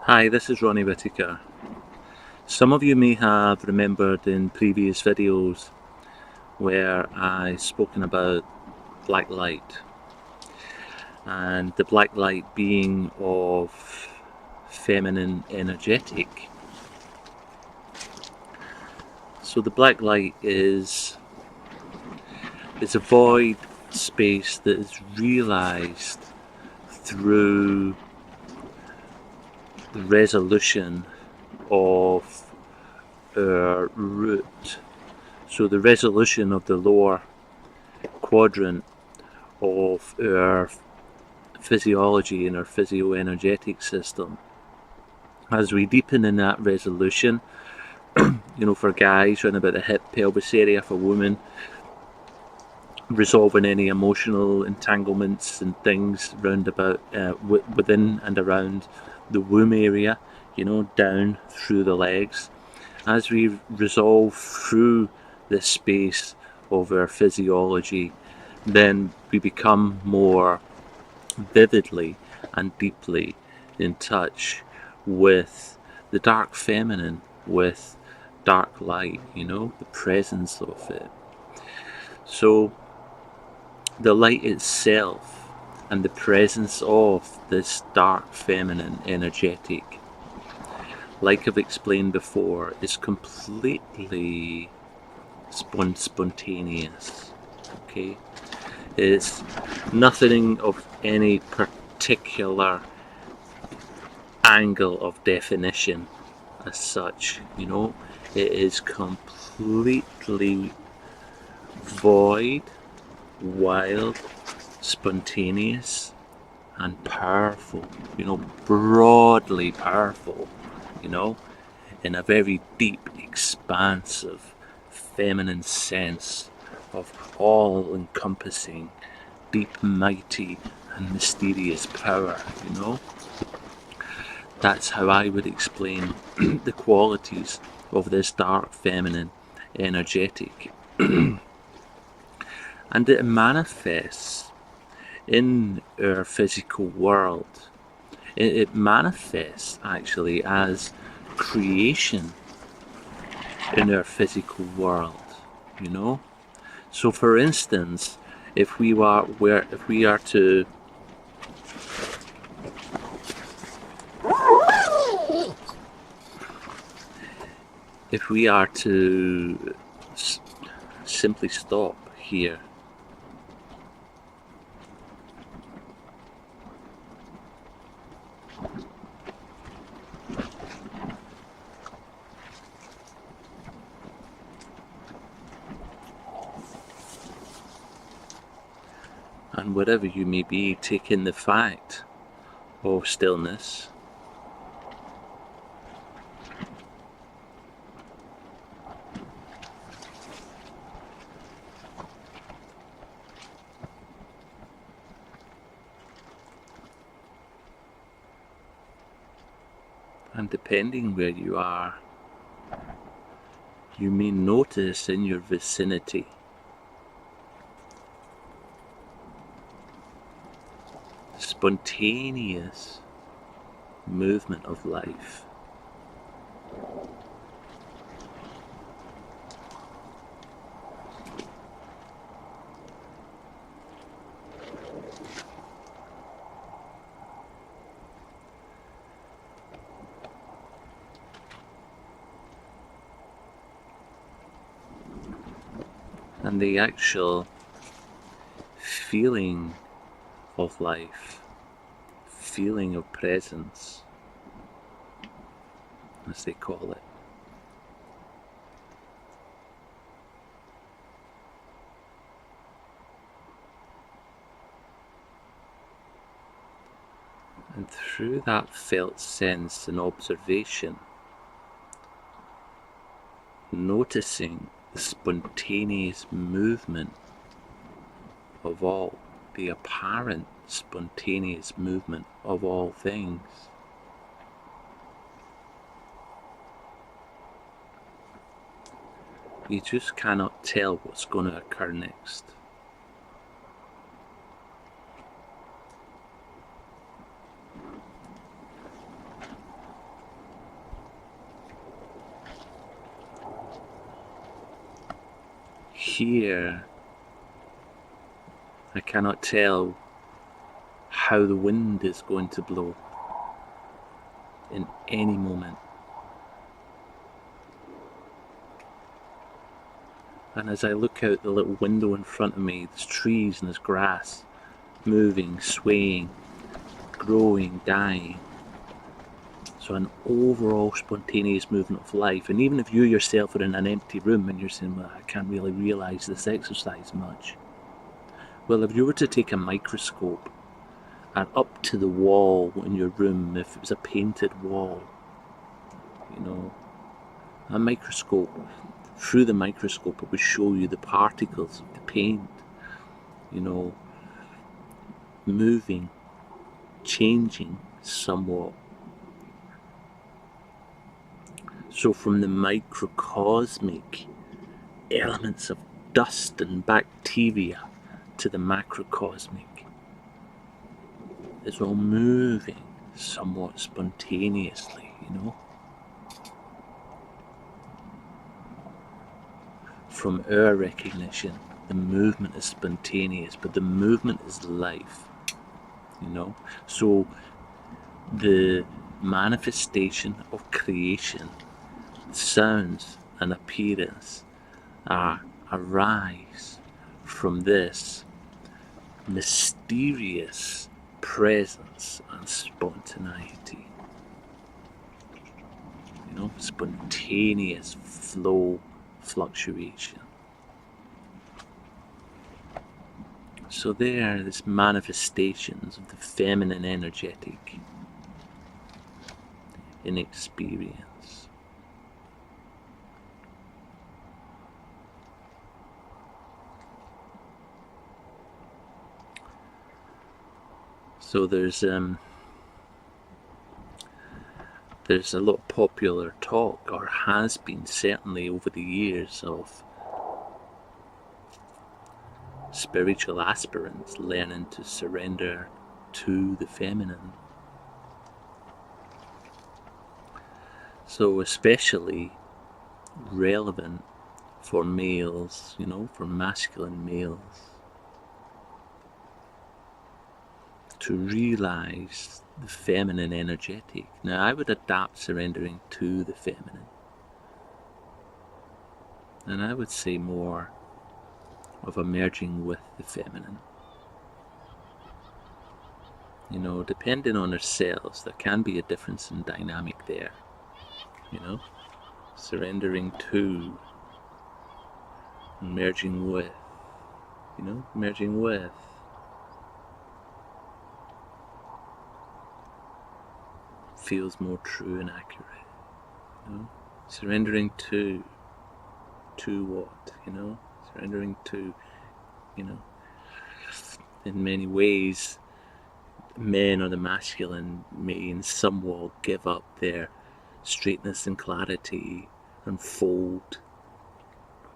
Hi, this is Ronnie Whittaker. Some of you may have remembered in previous videos where I've spoken about black light, and the black light being of feminine energetic. So the black light is a void space that is realized through the resolution of our root. So the resolution of the lower quadrant of our physiology and our physio-energetic system. As we deepen in that resolution, for guys, around about the hip pelvis area, for women, resolving any emotional entanglements and things round about within and around the womb area, down through the legs. As we resolve through this space of our physiology, then we become more vividly and deeply in touch with the dark feminine, with dark light, the presence of it. So the light itself and the presence of this dark feminine energetic, like I've explained before, is completely spontaneous. Okay, it's nothing of any particular angle of definition as such. It is completely void, wild, spontaneous, and powerful. Broadly powerful. In a very deep, expansive, feminine sense of all-encompassing, deep, mighty, and mysterious power. That's how I would explain the qualities of this dark feminine energetic. And it manifests in our physical world. It manifests actually as creation in our physical world. So for instance, if we are to simply stop here and wherever you may be, take in the fact of stillness, and depending where you are, you may notice in your vicinity spontaneous movement of life. And the actual feeling of life, feeling of presence, as they call it. And through that felt sense and observation, noticing the spontaneous movement of all, the apparent spontaneous movement of all things. You just cannot tell what's going to occur next. here I cannot tell how the wind is going to blow in any moment. And as I look out the little window in front of me, there's trees and there's grass moving, swaying, growing, dying. So an overall spontaneous movement of life. And even if you yourself are in an empty room and you're saying, well, I can't really realise this exercise much. Well, if you were to take a microscope and up to the wall in your room, if it was a painted wall, you know, a microscope, through the microscope it would show you the particles of the paint, you know, moving, changing somewhat. So from the microcosmic elements of dust and bacteria to the macrocosmic, it's all moving somewhat spontaneously, you know. From our recognition, the movement is spontaneous, but the movement is life, you know. So the manifestation of creation, sounds and appearance arise from this mysterious presence and spontaneity, you know, spontaneous flow, fluctuation. So there are these manifestations of the feminine energetic in experience. So there's a lot of popular talk, or has been certainly over the years, of spiritual aspirants learning to surrender to the feminine. So especially relevant for males, you know, for masculine males, to realize the feminine energetic. Now I would adapt surrendering to the feminine, and I would say more of a merging with the feminine. You know, depending on ourselves, there can be a difference in dynamic there, you know, surrendering to, merging with, you know, merging with. Feels more true and accurate, you know. Surrendering to what, you know, surrendering to, you know, in many ways, men or the masculine may in somewhat give up their straightness and clarity and fold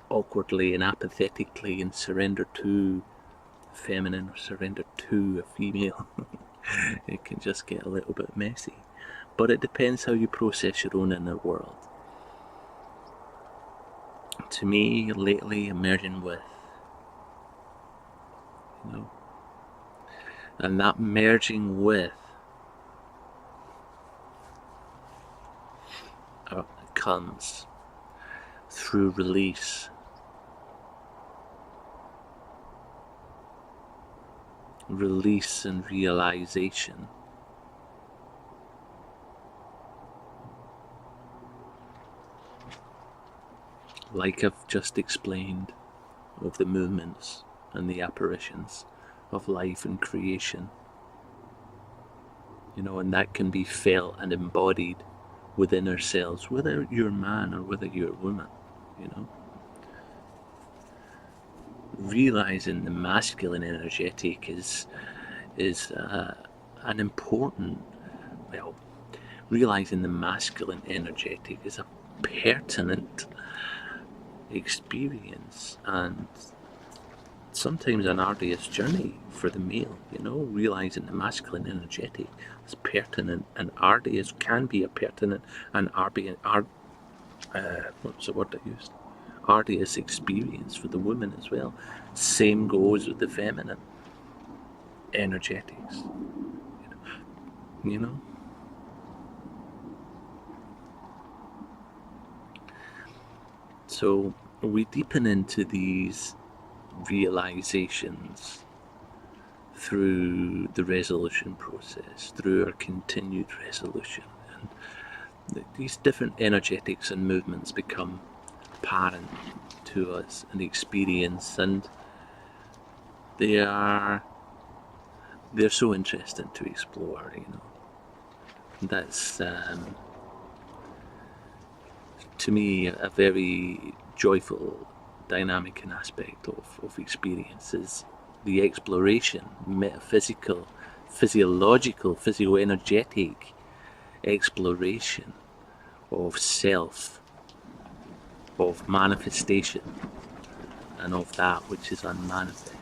awkwardly and apathetically and surrender to feminine or surrender to a female. It can just get a little bit messy. But it depends how you process your own inner world. To me, lately, I'm merging with, you know, and that merging with comes through release. Release and realization. Like I've just explained, of the movements and the apparitions of life and creation. You know, and that can be felt and embodied within ourselves, whether you're a man or whether you're a woman, you know. Realizing the masculine energetic is an important, well, realizing the masculine energetic is a pertinent experience and sometimes an arduous journey for the male, you know. Realizing the masculine energetic is pertinent and arduous, can be a pertinent and what's the word I used? arduous experience for the woman as well. Same goes with the feminine energetics. You know? So we deepen into these realizations through the resolution process, through our continued resolution. And these different energetics and movements become apparent to us in the experience, and they're so interesting to explore, you know. That's to me a very joyful dynamic and aspect of experience is the exploration, metaphysical, physiological, physio-energetic exploration of self, of manifestation, and of that which is unmanifest.